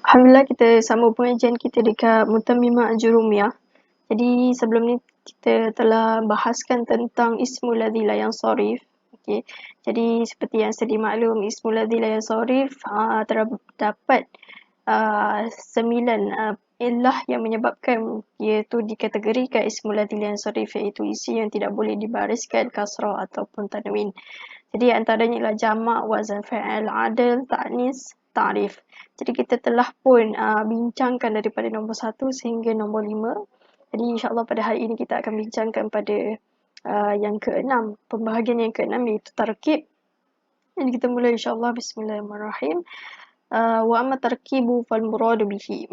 Alhamdulillah kita sambung pengajian kita dekat Mutammimah Ajurumiyah. Jadi sebelum ni kita telah bahaskan tentang Ismul Ladzi la yansarif. Okey. Jadi seperti yang sedia maklum, Ismul Ladzi la yansarif terdapat 9 illah yang menyebabkan iaitu dikategorikan Ismul Ladzi la yansarif, iaitu isi yang tidak boleh dibariskan kasrah ataupun tanwin. Jadi antaranya ialah jamak, wazan fa'il, adl, ta'nis, ta'rif. Jadi kita telah pun bincangkan daripada nombor 1 sehingga nombor 5. Jadi insyaAllah pada hari ini kita akan bincangkan pada yang ke-6. Pembahagian yang ke-6 iaitu tarkib. Jadi kita mula insyaAllah. Bismillahirrahmanirrahim. Wa amma tarkibu fal muradu bihi.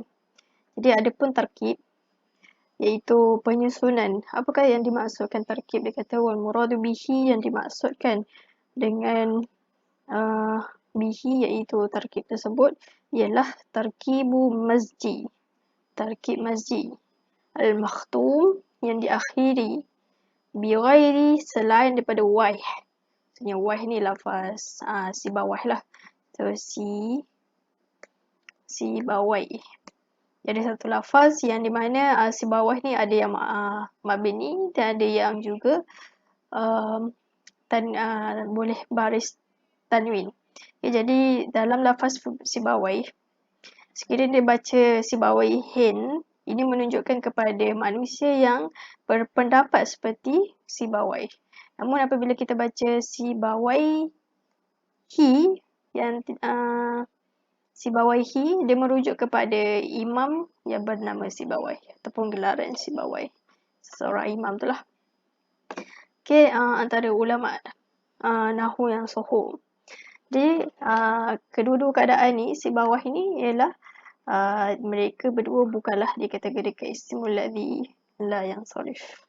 Jadi ada pun tarkib, iaitu penyusunan. Apakah yang dimaksudkan tarkib? Dia kata wal muradu bihi, yang dimaksudkan dengan bihi iaitu tarkib tersebut ialah tarkibu mazji. Tarkib mazji. Al-makhtum yang diakhiri bighairi selain daripada waih. Maksudnya waih ni lafaz si bawah lah. So si bawai. Jadi satu lafaz yang di mana si bawah ni ada yang mabni dan ada yang juga boleh baris tanwin. Okay, jadi dalam lafaz si bawai, sekiranya dia baca si bawai hin, ini menunjukkan kepada manusia yang berpendapat seperti si bawai. Namun apabila kita baca si bawai hi, yang si bawai hi, dia merujuk kepada imam yang bernama si bawai ataupun gelaran si bawai, seorang imam tu lah. Okay, antara ulama nahwu yang sohor. Jadi kedua-dua keadaan ni, si bawah ni ialah mereka berdua bukanlah dikategorikan Ismul Ladzi la yansarif.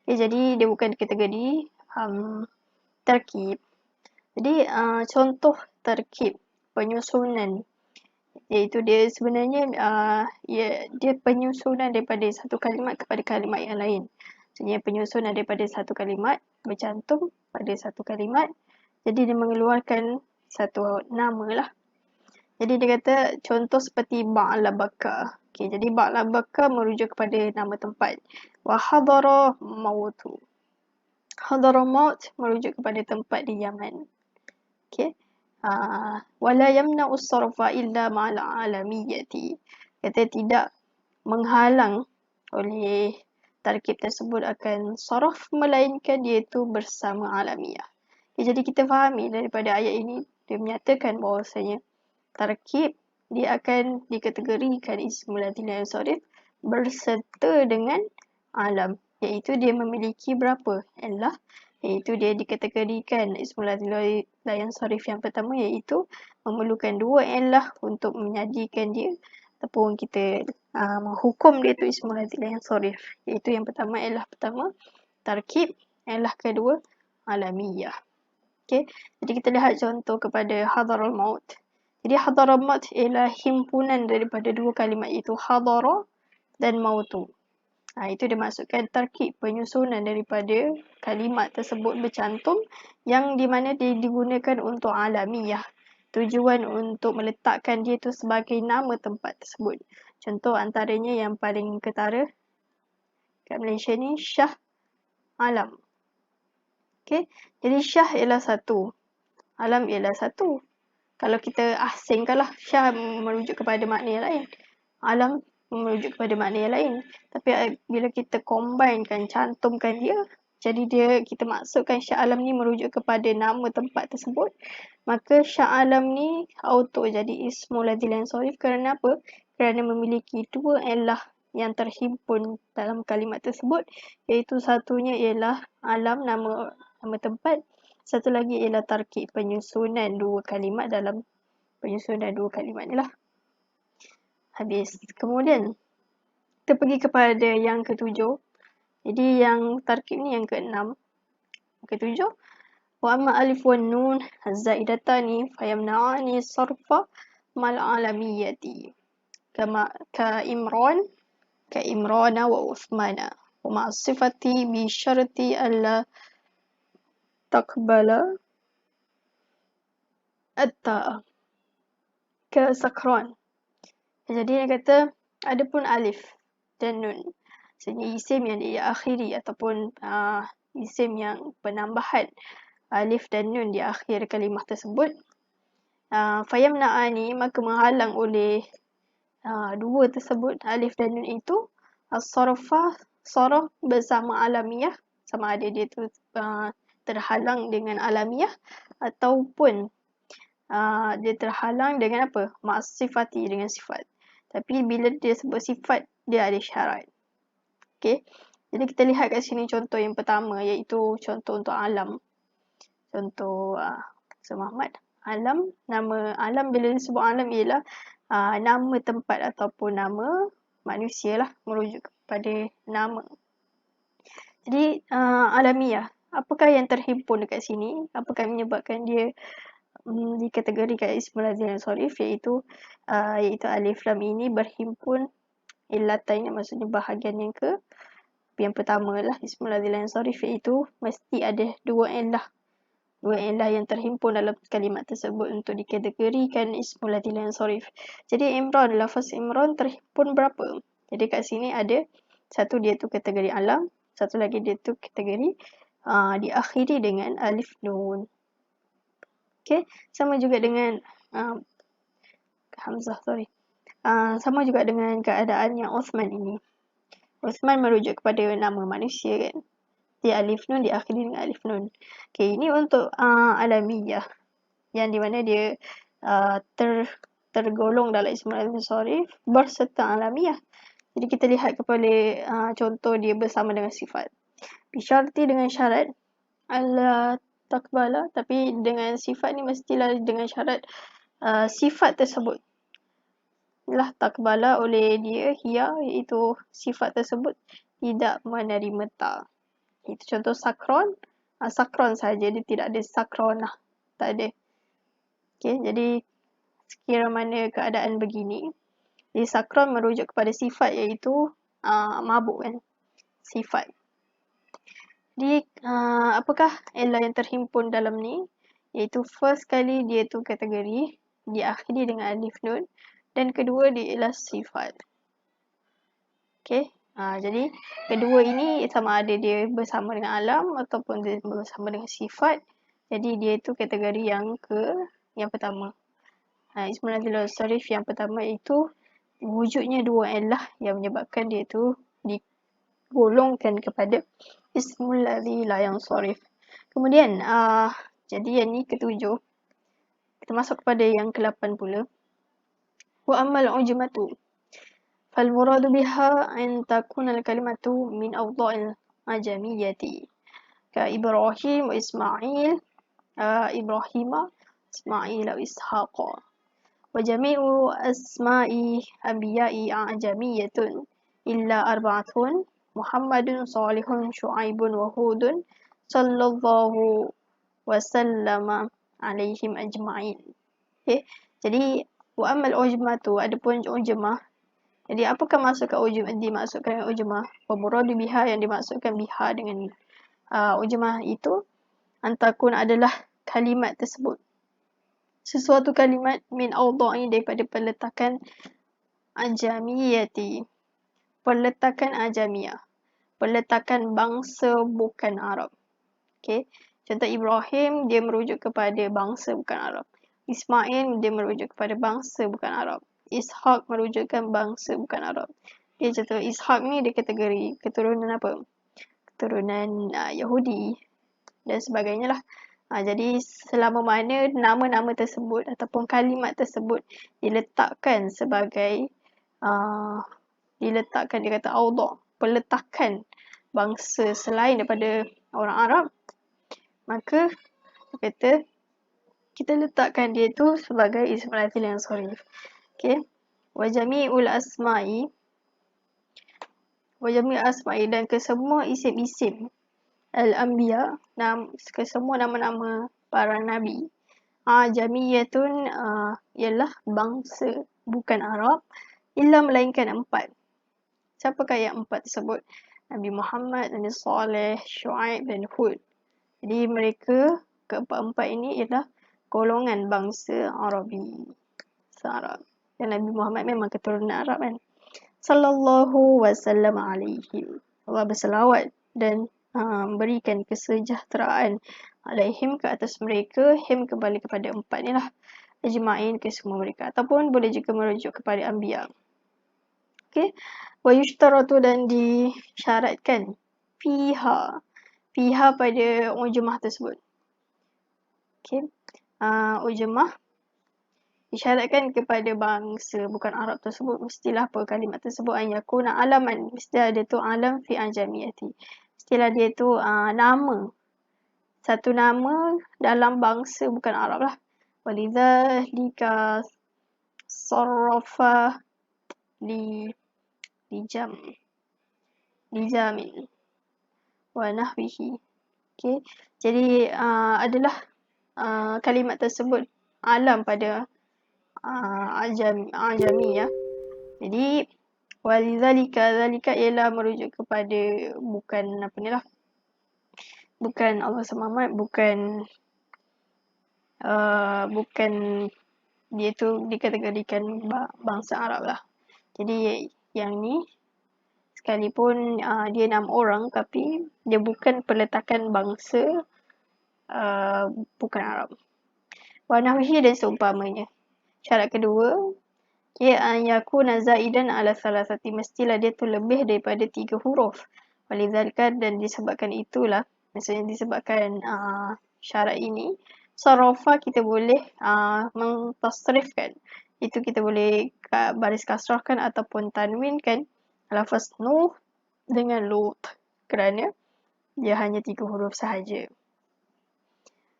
Okay, jadi dia bukan kategori tarkib. Jadi contoh tarkib penyusunan, iaitu dia sebenarnya dia penyusunan daripada satu kalimat kepada kalimat yang lain. Maksudnya penyusunan daripada satu kalimat bercantum pada satu kalimat, jadi dia mengeluarkan satu nama lah. Jadi dia kata contoh seperti ba'labaka. Okay, jadi ba'labaka merujuk kepada nama tempat. Wa hadara mautu. Hadara maut merujuk kepada tempat di Yaman. Okay. Wala yamna'u sarfa illa ma'al alamiyati. Kata tidak menghalang oleh tarkib tersebut akan saraf, melainkan iaitu bersama alamiyah. Okay, jadi kita fahami daripada ayat ini, dia menyatakan bahawasanya tarkib dia akan dikategorikan Ismul Ladzi la yansarif berserta dengan alam, iaitu dia memiliki berapa illah, iaitu dia dikategorikan Ismul Ladzi la yansarif yang pertama, iaitu memerlukan 2 illah untuk menjadikan dia ataupun kita menghukum dia tu Ismul Ladzi la yansarif, iaitu yang pertama illah pertama tarkib, illah kedua alamiyah. Okay. Jadi kita lihat contoh kepada hadarul maut. Jadi hadarul maut ialah himpunan daripada 2 kalimat, iaitu hadara dan mautu. Itu dimaksudkan tarkib, penyusunan daripada kalimat tersebut bercantum yang di mana dia digunakan untuk alamiyah. Tujuan untuk meletakkan dia tu sebagai nama tempat tersebut. Contoh antaranya yang paling ketara kat Malaysia ni, Shah Alam. Okay. Jadi Shah ialah satu, Alam ialah satu. Kalau kita asingkanlah, Shah merujuk kepada makna yang lain, Alam merujuk kepada makna yang lain. Tapi bila kita combinekan, cantumkan dia, jadi kita maksudkan Shah Alam ni merujuk kepada nama tempat tersebut, maka Shah Alam ni auto jadi Ismul Ladzi la yansarif. Kerana apa? Kerana memiliki 2 illah yang terhimpun dalam kalimat tersebut, iaitu satunya ialah alam, nama tempat, satu lagi ialah tarkib, penyusunan 2 kalimat dalam penyusunan 2 kalimat ni lah. Habis. Kemudian kita pergi kepada yang ke-7. Jadi yang tarkib ni yang ke-6. Ke-7, wa amma alif wan nun zaidatani fayamna'ani sarfa mal alamiyati kama ka imrana wa uthmana wa ma sifati bi syarti alla taqbala atta ka sakran. Jadi dia kata ada pun alif dan nun. Maksudnya isim yang diakhiri ataupun isim yang penambahan alif dan nun di akhir kalimah tersebut. Fayamna'ani, maka menghalang oleh dua tersebut, alif dan nun itu, as-sarfa, saraf bersama alamiah, sama ada dia tu terhalang dengan alamiah ataupun dia terhalang dengan apa? Ma'sifati, dengan sifat. Tapi bila dia sebut sifat, dia ada syarat. Okay. Jadi kita lihat kat sini contoh yang pertama, iaitu contoh untuk alam. Contoh Muhammad. Alam, nama alam bila disebut alam ialah nama tempat ataupun nama manusia lah, merujuk kepada nama. Jadi alamiah, apakah yang terhimpun dekat sini? Apakah yang menyebabkan dia dikategorikan ismul lazim yang sharif, iaitu alif lam ini berhimpun illatayn, maksudnya bahagian yang pertama lah ismul lazim yang sharif, iaitu mesti ada dua illah yang terhimpun dalam kalimat tersebut untuk dikategorikan ismul lazim yang sharif. Jadi Imran, lafaz Imran terhimpun berapa? Jadi kat sini ada satu, dia tu kategori alam, satu lagi dia tu kategori diakhiri dengan alif nun. Okay, sama juga dengan Hamzah, sama juga dengan keadaan yang Uthman ini. Uthman merujuk kepada nama manusia kan. Dia alif nun diakhiri dengan alif nun. Okay, ini untuk alamiyah, yang di mana dia tergolong dalam ismul lazim sharif berserta alamiah. Jadi kita lihat kepada contoh dia bersama dengan sifat. Bisyarti, dengan syarat Allah takbala, tapi dengan sifat ni mestilah dengan syarat sifat tersebut lah takbala oleh dia, hiya, iaitu sifat tersebut tidak menerima ta. Itu contoh sakron. Sakron saja, dia tidak ada sakronah, tak ada. Okay, jadi sekira mana keadaan begini, jadi sakron merujuk kepada sifat, iaitu mabuk kan, sifat. Jadi apakah illah yang terhimpun dalam ni? Iaitu first kali dia tu kategori diakhiri dengan alif nun, dan kedua dia ialah sifat. Okay, jadi kedua ini sama ada dia bersama dengan alam ataupun dia bersama dengan sifat. Jadi dia tu kategori yang pertama. Ismul lazim sharif yang pertama itu wujudnya dua illah yang menyebabkan dia tu digolongkan kepada ismul lazim yang sharif. Kemudian jadi yang ni ketujuh. Kita masuk kepada yang ke-8 pula. Wa ammal ujmatu fal muradu biha an takuna al-kalimatu min awdha'il ajamiyyati ka Ibrahim wa Ismail, Ibrahima, Ismail wa Ishaqa. Wa jami'u asma'i anbiya'i ajamiyyatun illa arba'atun, Muhammadun, Salihun, Syu'aibun wa Hudun, sallallahu wa sallama alaihim ajma'in. Okay, jadi wa amal ujmatu, adapun ujmah. Jadi apakah maksudkan dimaksudkan ujmah? Wa muradu biha, yang dimaksudkan biha dengan ujmah itu, antakun adalah kalimat tersebut, sesuatu kalimat min awda'i, daripada peletakan ajamiyati, peletakan ajamiyah, peletakan bangsa bukan Arab. Okay, contoh Ibrahim, dia merujuk kepada bangsa bukan Arab. Ismail, dia merujuk kepada bangsa bukan Arab. Ishaq merujukkan bangsa bukan Arab. Okay, contoh Ishaq ni dia kategori keturunan apa? Keturunan Yahudi dan sebagainya lah. Jadi selama mana nama-nama tersebut ataupun kalimat tersebut diletakkan sebagai dia kata awda', peletakan bangsa selain daripada orang Arab, maka kata kita letakkan dia tu sebagai ismul lazim yang sharif. Okay, wa jami'ul asma'i, dan kesemua isim-isim al-anbiya, kesemua nama-nama para nabi, jamiyatun, ialah bangsa bukan Arab, illa melainkan 4. Siapakah yang 4 tersebut? Nabi Muhammad, Nabi Saleh, Syu'aib dan Hud. Jadi mereka keempat-empat ini ialah golongan bangsa Arabi, Arab. Dan Nabi Muhammad memang keturunan Arab kan. Sallallahu wasallam alaihi. Allah berselawat dan berikan kesejahteraan alaihim ke atas mereka. Him kembali kepada empat ni lah. Ajma'in ke semua mereka. Ataupun boleh juga merujuk kepada anbiya. Okay. Wa yushtaratu dan disyaratkan. Fiha pada ujmah tersebut. Okay. Ujmah disyaratkan kepada bangsa bukan Arab tersebut, mestilah apa kalimat tersebut an yakuna alaman, mesti ada tu alam fi ajamiyati, mestilah dia tu nama, satu nama dalam bangsa bukan Arab lah. Walidzalika sarrafa li jamin wa nahwihi. Okay. Jadi adalah kalimat tersebut alam pada ajami ya. Jadi zalika ialah merujuk kepada bukan apa ni lah. Bukan Allah SWT, bukan dia tu dikategorikan bangsa Arab lah. Jadi yang ni sekalipun dia 6 orang tapi dia bukan peletakan bangsa bukan Arab. Wa nahwihi dan seumpamanya. Syarat kedua, an yakuna zaidan ala salasati, mestilah dia tu lebih daripada 3 huruf. Walidzalika dan disebabkan itulah, maksudnya disebabkan syarat ini, sarafa kita boleh mentasrifkan. Itu kita boleh baris kasrahkan ataupun tanwinkan lafaz Nuh dengan Lut kerana dia hanya 3 huruf sahaja.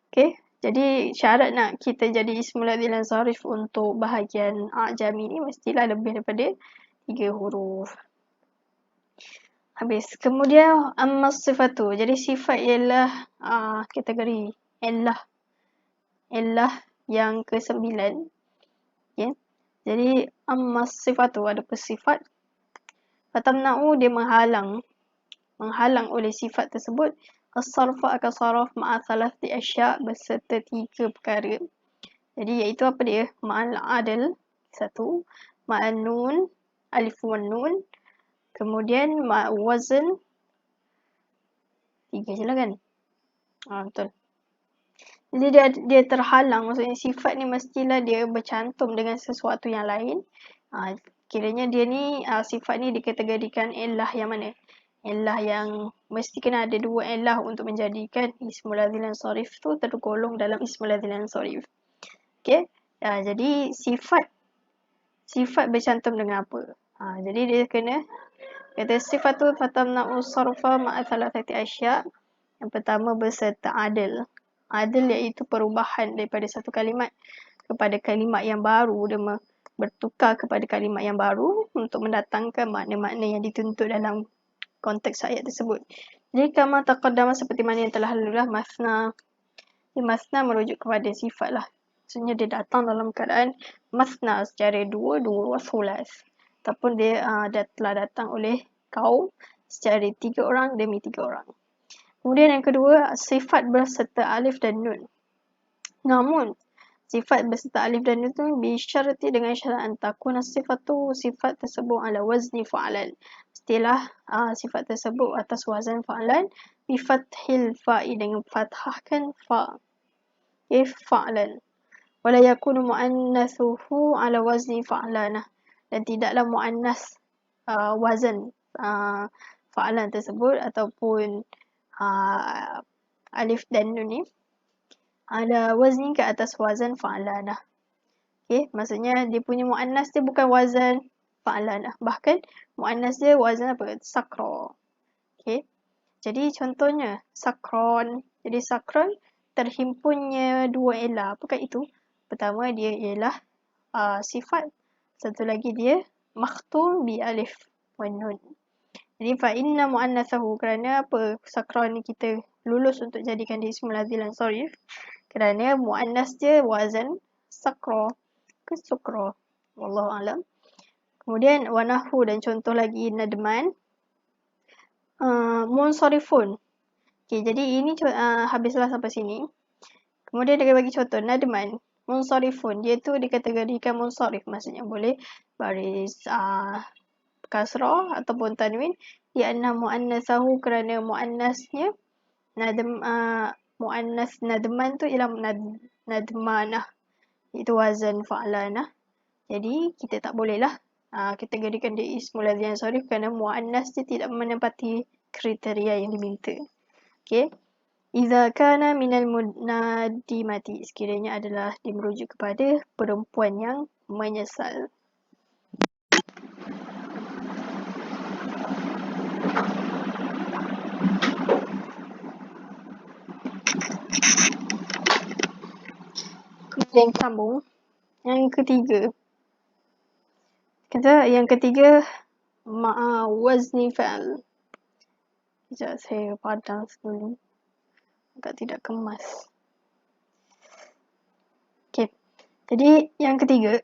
Okay. Jadi syarat nak kita jadi ismul adzil dan sarif untuk bahagian ajami ni mestilah lebih daripada 3 huruf. Habis. Kemudian amma sifatu. Jadi sifat ialah kategori illah yang ke-9. Okay. Jadi amma sifatu ada sifat. Fatamna'u dia menghalang oleh sifat tersebut as-sarfa akan saraf ma'a thalathati asya' beserta 3 perkara. Jadi iaitu apa dia? Ma'al adl 1, ma'al nun, alif wan nun, kemudian ma'al wazn 3 je lah kan? Betul. Jadi dia terhalang, maksudnya sifat ni mestilah dia bercantum dengan sesuatu yang lain. Kiranya dia ni sifat ni dikategorikan illah yang mana? Illah yang mesti kena ada 2 illah untuk menjadikan ismul adzil dan sarif tu tergolong dalam ismul adzil dan sarif. Okay. Jadi sifat bercantum dengan apa? Jadi dia kena kata sifat tu fatamna'u sarfa ma'a thalathati asya'. Yang pertama beserta adl. Adl iaitu perubahan daripada satu kalimat kepada kalimat yang baru. Dia bertukar kepada kalimat yang baru untuk mendatangkan makna-makna yang dituntut dalam konteks ayat tersebut. Jadi kama taqaddama seperti mana yang telah lalu lah, masna. Masna merujuk kepada sifat lah. Maksudnya dia datang dalam keadaan masna secara dua wasulas. Ataupun dia telah datang oleh kaum secara 3 orang demi 3 orang. Kemudian yang kedua, sifat berserta alif dan nun. Namun sifat berserta alif dan nun tu bisyarati dengan syarat antakuna sifat tersebut ala wazni fa'alan. Mestilah sifat tersebut atas wazan fa'alan bifathil fa'i dengan fathahkan fa. Fa'alan. Wala yakunu muannathuhu ala wazni fa'alanah. Dan tidaklah muannas wazan fa'alan tersebut ataupun alif dan nun ni ada wazni ke atas wazan fa'alanah. Okay, maksudnya dia punya muannas dia bukan wazan fa'alanah. Bahkan muannas dia wazan apa? Sakra. Okay. Jadi contohnya sakron. Jadi sakron terhimpunnya 2 illah. Apakah itu? Pertama dia ialah sifat. Satu lagi dia makhtum bi alif wan nun. Jadi fa'inna muannathahu, kerana apa? Sakron ni kita lulus untuk jadikan dia ismul adzil dan sarif. Kerana muannas dia wazan sakra ke sukra. Wallahu alam. Kemudian wanahu dan contoh lagi nadman. Munsarifun. Okay, jadi ini habislah sampai sini. Kemudian dia bagi contoh nadman. munsharifun. Dia tu dikategorikan munsharif, maksudnya boleh baris kasrah ataupun tanwin. Lianna muannasahu, kerana muannasnya muannas nadman tu ialah nadmanah. Itu wazan fa'lanah. Jadi kita tak bolehlah kategorikan dia ismul ladzi yansharif kerana muannas dia tidak menepati kriteria yang diminta. Okey. Iza kana minal munadimati, sekiranya adalah dia merujuk kepada perempuan yang menyesal. Kemudian sambung yang ketiga. Yang ketiga ma'a wazni fa'al. Sekejap saya padam dulu agak tidak kemas. Okey. Jadi yang ketiga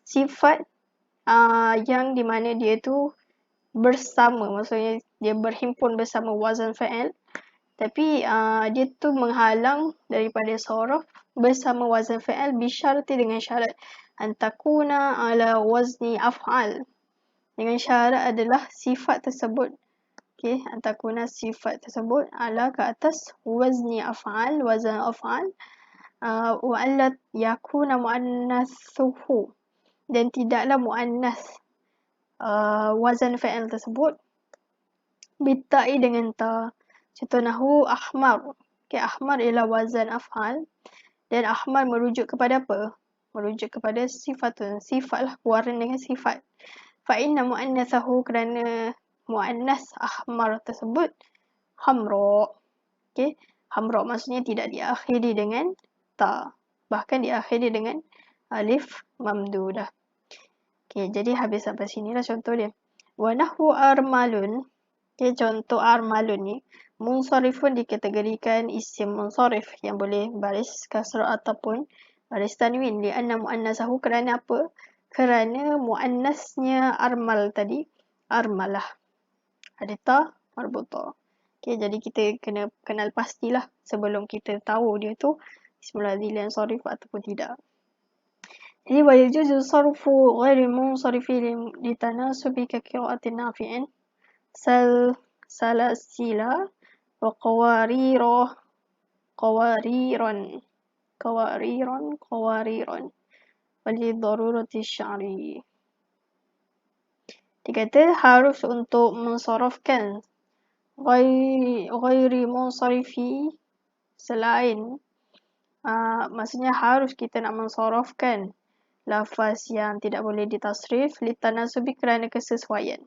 sifat yang di mana dia tu bersama, maksudnya dia berhimpun bersama wazan fa'al, tapi dia tu menghalang daripada sorof bersama wazan fa'al bisyarati, dengan syarat antakuna ala wazni af'al, dengan syarat adalah sifat tersebut, okey, antakuna sifat tersebut ala ke atas wazni af'al, wazan af'al, wa alla yakuna muannathuhu, dan tidaklah muannas wazan fa'al tersebut bitai, dengan ta. Contoh nahu ahmar. Okay, ahmar ialah wazan af'al dan ahmar merujuk kepada apa? Merujuk kepada sifatun. Sifatlah, warna dengan sifat. Fa'inna mu'annathahu, kerana mu'annas ahmar tersebut hamra. Okay, hamra maksudnya tidak diakhiri dengan ta, bahkan diakhiri dengan alif mamdudah. Okay, jadi habis sampai sinilah contoh dia. Wa nahwu armalun. Okay, contoh armalun ni munsharifun dikategorikan isim munsharif yang boleh baris kasrah ataupun baris tanwin. Lianna muannasahu, kerana apa? Kerana muannasnya armal tadi armalah, ada ta marbutah. Okay, jadi kita kena kenal pastilah sebelum kita tahu dia tu ismul ladzi yansharif ataupun tidak. Jadi wa yajuzu sarfu ghairi munsarifi litanasubi ka qira'atin nafi'in salasila wa qawariran wali darurati sya'ri. Dia kata harus untuk mensarafkan ghairi munsarifi, selain maksudnya harus kita nak mensarafkan lafaz yang tidak boleh ditasrif litanasubi, kerana kesesuaian.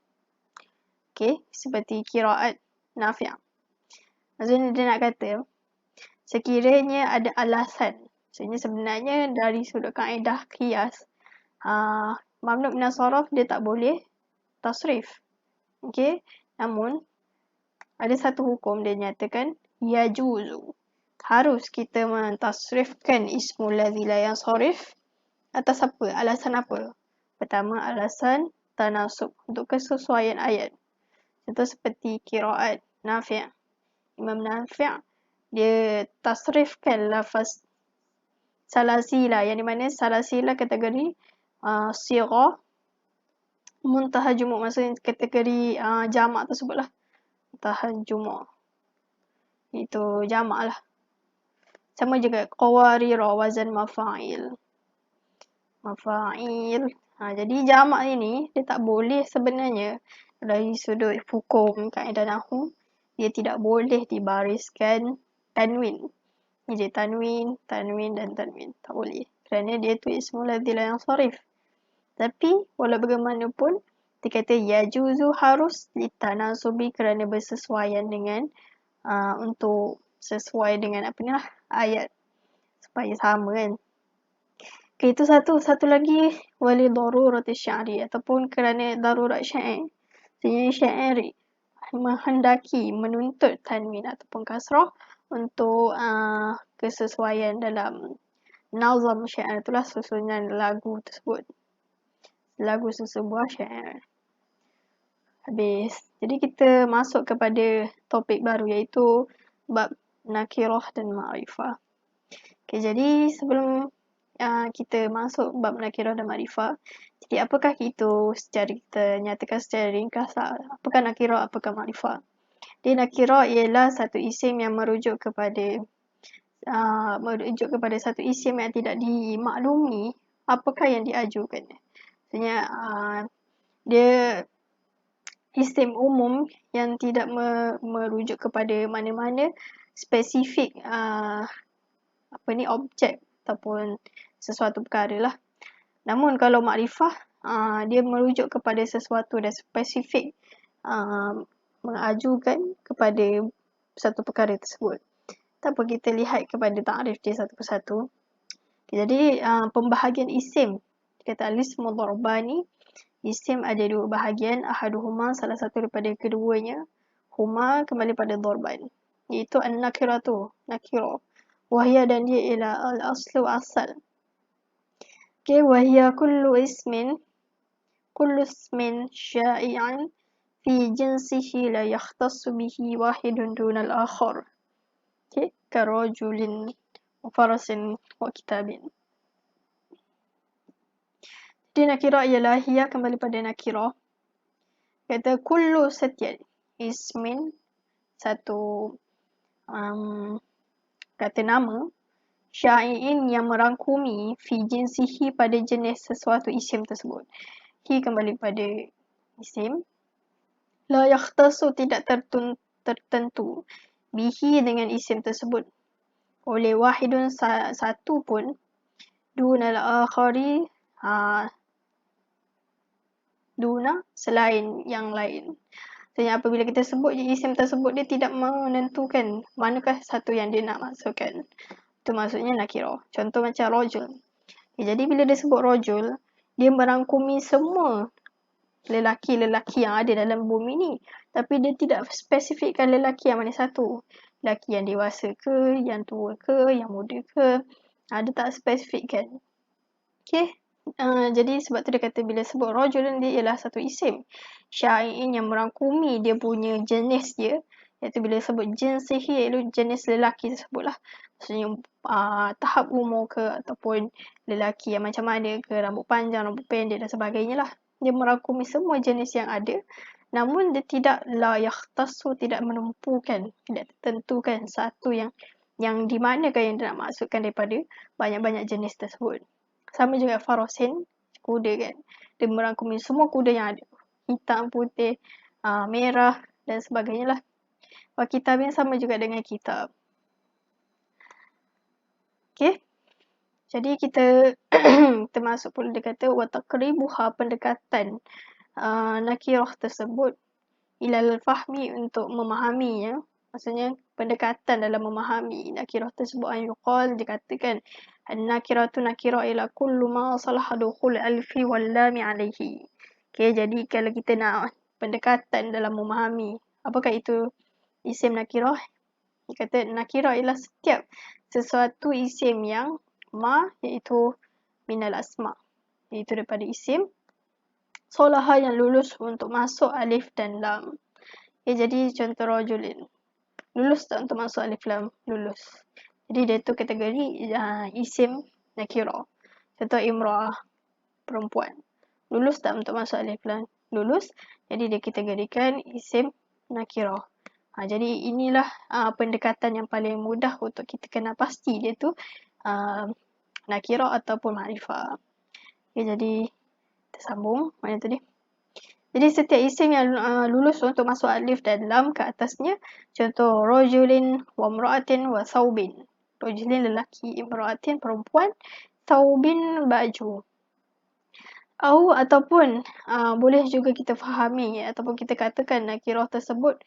Okey, seperti qiraat Nafi'. Maksudnya dia nak kata sekiranya ada alasan, maksudnya sebenarnya dari sudut kaedah qiyas mamnu' min as-sarf dia tak boleh tasrif. Okey, namun ada satu hukum dia nyatakan yajuzu, harus kita mentasrifkan ismul ladzi la yansharif atas apa? Alasan apa? Pertama, alasan tanasub, untuk kesesuaian ayat. Contoh seperti qiraat Nafi'. Imam Nafi' dia tasrifkan lafaz salasila, yang di mana salasila kategori sighah muntaha jumu', maksudnya kategori jamak tersebutlah. Muntaha jumu'. Itu jamak lah. Sama juga qawarira, wazan mafa'il. Jadi jamak ini dia tak boleh sebenarnya dari sudut hukum kaedah nahwu, dia tidak boleh dibariskan tanwin. Jadi tanwin dan tanwin tak boleh, kerana dia tu ismul ladzi la yansharif. Tapi walau bagaimanapun dia kata yajuzu, harus litanasubi, kerana bersesuaian dengan untuk sesuai dengan apa ni lah ayat, supaya sama kan. Okay, itu satu lagi wali darurati sya'ri, ataupun kerana darurat syair. Jadi syair menghendaki, menuntut tanwin ataupun kasrah untuk kesesuaian dalam nazam syair, itulah susunan lagu tersebut, lagu sesebuah syair. Habis. Jadi kita masuk kepada topik baru, iaitu bab nakirah dan ma'rifah. Okay, jadi sebelum kita masuk bab nakirah dan makrifah, jadi apakah itu secara kita nyatakan secara ringkas lah, apakah nakirah, apakah makrifah. Jadi nakirah ialah satu isim yang merujuk kepada satu isim yang tidak dimaklumi apakah yang diajukan. Maksudnya dia isim umum yang tidak merujuk kepada mana-mana spesifik objek ataupun sesuatu perkara lah. Namun kalau makrifah, dia merujuk kepada sesuatu dan spesifik mengajukan kepada satu perkara tersebut. Tak apa, kita lihat kepada takrif dia satu persatu. Jadi pembahagian isim, kata al-ismu dharbani, isim ada dua bahagian, ahaduhuma, salah satu daripada keduanya, huma kembali pada dharban, iaitu an-nakiratu, nakirah. Wahia dan dia ialah al-aslu, asal. Okay, wahia kullu ismin sya'i'an fi jinsihi la yakhtassu bihi wahidun dunal akhar. Okay, karajulin wa farasin wa kitabin. Jadi nakirah ialah hiya kembali pada nakirah. Kata kullu setiap ismin, satu kata nama, syai'in yang merangkumi fi jinsihi pada jenis sesuatu isim tersebut. Hi kembali pada isim. La yakhtasu tidak tertentu. Bihi dengan isim tersebut. Oleh wahidun satu pun. Dunal akhari. Duna selain yang lain. Maksudnya apabila kita sebut isim tersebut, dia tidak menentukan manakah satu yang dia nak masukkan. Itu maksudnya nakirah. Contoh macam rajul. Jadi bila dia sebut rajul, dia merangkumi semua lelaki-lelaki yang ada dalam bumi ni. Tapi dia tidak spesifikkan lelaki yang mana satu. Lelaki yang dewasa ke, yang tua ke, yang muda ke. Dia tak spesifikkan. Okay. Jadi sebab tu dia kata bila sebut rajul, dia ialah satu isim syai'in yang merangkumi dia punya jenis dia, iaitu bila sebut jinsihi, iaitu jenis lelaki tersebut lah. Maksudnya tahap umur ke, ataupun lelaki yang macam mana ke, rambut panjang, rambut pendek dan sebagainya lah. Dia merangkumi semua jenis yang ada, namun dia tidak la yakhtassu, tidak menentukan, tidak tentukan satu yang di manakah yang dia nak masukkan daripada banyak-banyak jenis tersebut. Sama juga farasin, kuda kan. Dia merangkumi semua kuda yang ada. Hitam, putih, merah dan sebagainya lah. Kitabin sama juga dengan kitab. Okay. Jadi kita termasuk pula dia kata wa taqribuha, pendekatan nakirah tersebut ilal fahmi, untuk memahaminya. Maksudnya pendekatan dalam memahami nakirah tersebut. An yuqal, dikatakan an-nakiratu nakirah ila kullu ma salaha dukhul alfi wal lami alaihi. Okay, jadi kalau kita nak pendekatan dalam memahami apakah itu isim nakirah, dia kata nakirah ialah setiap sesuatu isim yang iaitu minal asma, iaitu daripada isim solaha yang lulus untuk masuk alif dan lam. Okay, jadi contoh rajulin, lulus tak untuk masuk alif lam? Lulus. Jadi dia tu kategori isim nakirah. Contoh imra'ah, perempuan, lulus tak untuk masuk alif lam? Lulus. Jadi dia kategorikan isim nakirah. Jadi inilah pendekatan yang paling mudah untuk kita kenal pasti dia tu nakirah ataupun makrifah. Okay, jadi kita sambung mana tadi. Jadi setiap isim yang lulus untuk masuk alif dan lam ke atasnya, contoh rajulin wa imra'atin wa thawbin. Rajulin lelaki, imra'atin perempuan, thawbin baju. Ataupun boleh juga kita fahami ataupun kita katakan nakirah tersebut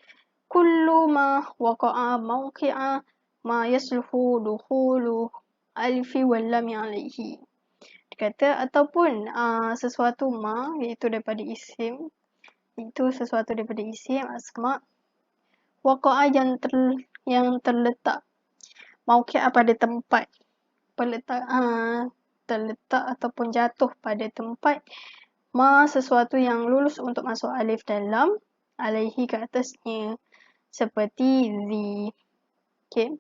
kullu ma waqa'a mawqi'a ma yasluhu dukhulu alfi wal lam alaihi. Dikata ataupun sesuatu ma, iaitu daripada isim, itu sesuatu daripada isim asma, waqa'a yang terletak, mawqi'a pada tempat, terletak ataupun jatuh pada tempat, ma sesuatu yang lulus untuk masuk alif dan lam, alaihi ke atasnya, seperti zi. Okay.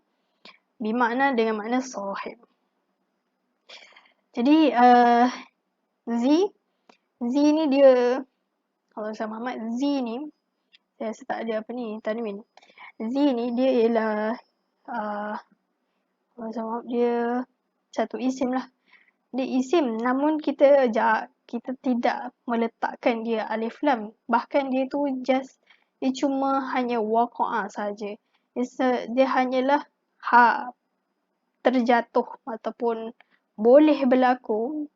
Bermakna dengan makna sahib. Jadi Z ni dia, kalau Ustaz Muhammad, Z ni saya rasa tak ada apa ni, tanwin. Z ni dia ialah kalau Ustaz Muhammad, dia satu isim lah. Dia isim, namun kita tidak meletakkan dia alif lam. Bahkan dia tu dia cuma hanya waqa'a saja. Dia hanyalah terjatuh ataupun boleh berlaku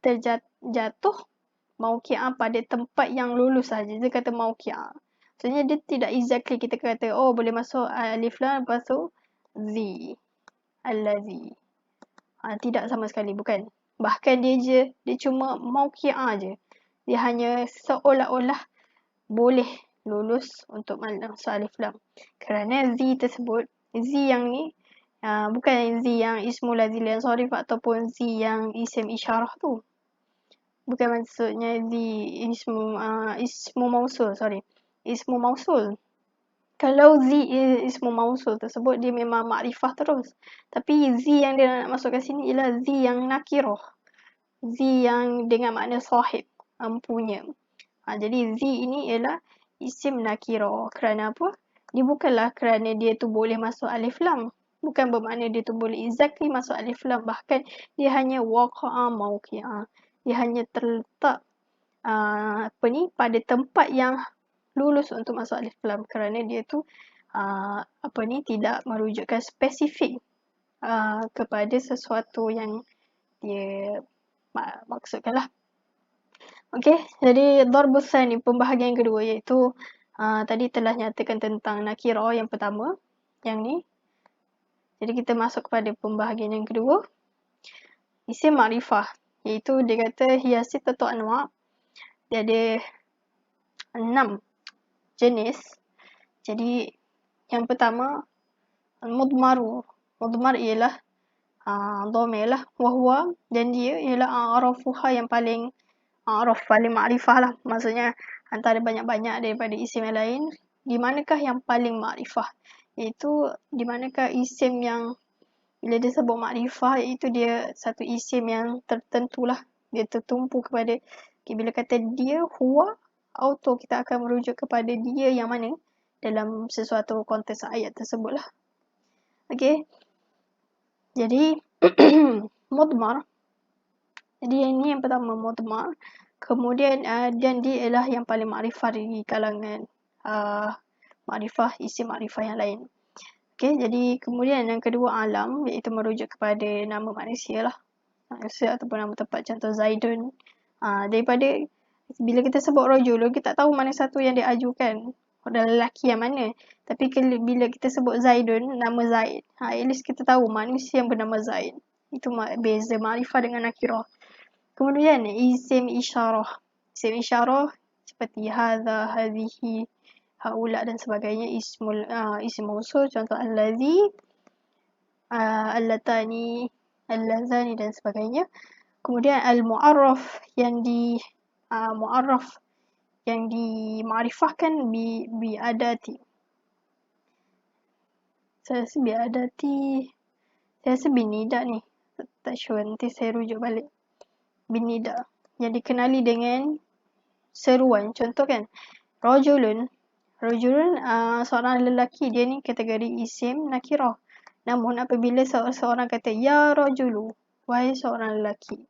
terjatuh mauqi'ah pada tempat yang lulus saja. Dia kata mauqi'ah. Maksudnya dia tidak exactly kita kata boleh masuk alif lam lepas tu Z. Allazi. Tidak sama sekali, bukan. Bahkan dia cuma mauqi'ah je. Dia hanya seolah-olah boleh lulus untuk masuk alif lam. Kerana Z tersebut, Z yang ni bukan Z yang ismul lazil yang sorif ataupun Z yang isim isyarah tu. Bukan maksudnya Z ismu mausul, ismu mausul. Kalau Z ismu mausul tersebut, dia memang makrifah terus. Tapi Z yang dia nak masukkan sini ialah Z yang nakirah. Z yang dengan makna sahib, punya. Jadi Z ini ialah isim nakirah. Kerana apa? Dia bukanlah kerana dia tu boleh masuk alif lam. Bukan bermakna dia tu boleh exactly masuk alif lam. Bahkan dia hanya waqa'a mauqi'ah. Dia hanya terletak pada tempat yang lulus untuk masuk alif lam, kerana dia tu tidak merujukkan spesifik kepada sesuatu yang dia maksudkan lah. Okey, jadi darbus tsani, pembahagian kedua, iaitu tadi telah nyatakan tentang nakirah yang pertama, yang ni. Jadi kita masuk kepada pembahagian yang kedua, isim makrifah, iaitu dia kata hiya sittatu anwa'. Dia ada 6 jenis. Jadi yang pertama mudmaru. Mudmar ialah dhamir lah, wahwa, dan dia ialah a'rafuha yang paling makrifah lah. Maksudnya antara banyak-banyak daripada isim yang lain, di manakah yang paling makrifah? Iaitu di manakah isim yang bila dia sebut makrifah, iaitu dia satu isim yang tertentu lah. Dia tertumpu kepada, bila kata dia huwa, auto kita akan merujuk kepada dia yang mana dalam sesuatu konteks ayat tersebut lah. Okey. Jadi mudmar. Jadi ini yang pertama, mudmar. Kemudian dan dia ialah yang paling makrifah di kalangan makrifah, isim makrifah yang lain. Okey, jadi kemudian yang kedua alam, iaitu merujuk kepada nama manusia lah. Manusia ataupun nama tempat, contoh Zaidun. Daripada bila kita sebut rajulun, kita tak tahu mana satu yang diajukan, lelaki yang mana. Tapi bila kita sebut Zaidun, nama Zaid, at least kita tahu manusia yang bernama Zaid. Itu beza makrifah dengan nakirah. Kemudian isim isyarah. Isim isyarah seperti hadha, hadhihi, haula dan sebagainya. Isim mausul, contoh allazi, allatani, allazani dan sebagainya. Kemudian al-mu'arraf yang dimakrifahkan bi adati. Saya rasa bi adati, saya rasa bin nida ni. Tak sure, nanti saya rujuk balik. Bin nida. Yang dikenali dengan seruan. Contoh kan, rajulun seorang lelaki, dia ni kategori isim nakirah. Namun apabila seorang kata ya rajulu, wahai seorang lelaki,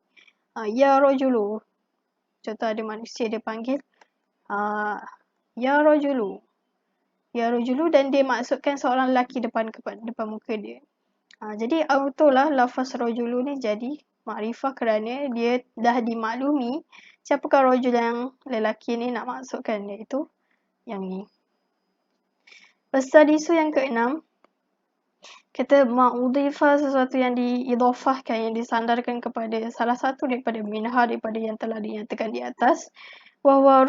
ya rajulu, contoh ada manusia dia panggil ya rajulu, dan dia maksudkan seorang lelaki depan muka dia. Jadi auto lah lafaz rajulu ni jadi makrifah kerana dia dah dimaklumi siapakah rajul yang lelaki ni nak maksudkan, iaitu yang ni. As-sadisu yang keenam, kata ma'udhifa, sesuatu yang diidhafahkan, yang disandarkan kepada salah satu daripada minha, daripada yang telah dinyatakan di atas. Wahwa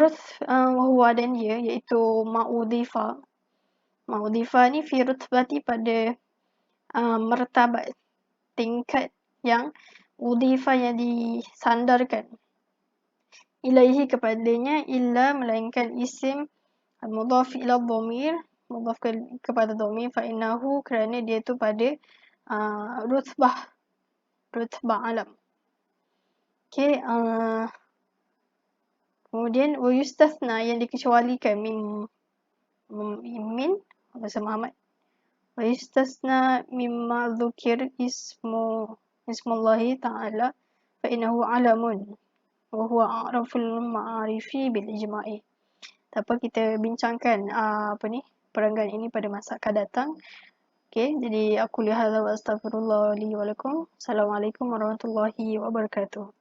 dan dia, iaitu ma'udhifa. Ma'udhifa ni fi rutbati, pada martabat, tingkat yang udhifa, yang disandarkan, ilaihi kepadanya, illa melainkan isim mudhaf ila dhamir, mudhaf kepada dhamir, fa innahu kerana dia tu pada rutbah rutbah alam. Okay, kemudian wa yustathna yang dikecualikan min bahasa Muhammad. Wa yustathna mimma dzukir ismullahi ta'ala fa innahu alamun wa huwa a'raful ma'arifi bil ijma'i. Tak apa, kita bincangkan perenggan ini pada masa akan datang. Okay, jadi aku lihat wa astaghfirullah li wa lakum. Assalamualaikum warahmatullahi wabarakatuh.